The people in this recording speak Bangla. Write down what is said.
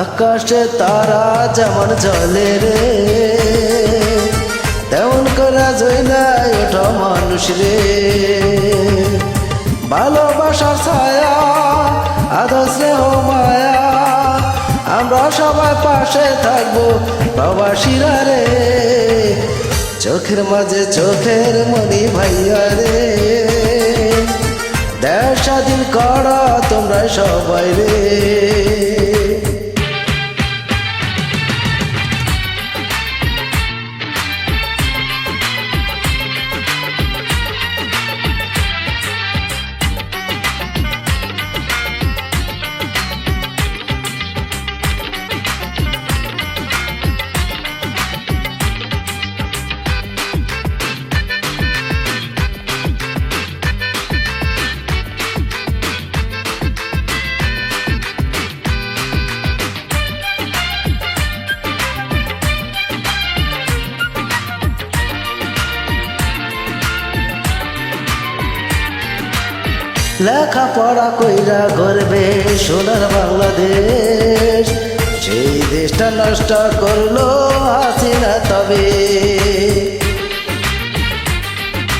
আকাশে তারা যেমন জ্বলে রে, তেমন করে জ্বলাই ওঠা মানুষ রে। ভালোবাসার ছায়া আদর স্নেহ মায়া, আমরা সবাই পাশে থাকবো প্রবাসীরা রে। চোখের মাঝে চোখের মনি ভাইয়া রে, দেশ স্বাধীন করা তোমরা সবাই রে। লেখাপড়া কইরা গর্বে সোনার বাংলাদেশ, সেই দেশটা নষ্ট করলো হাসিনা তবে।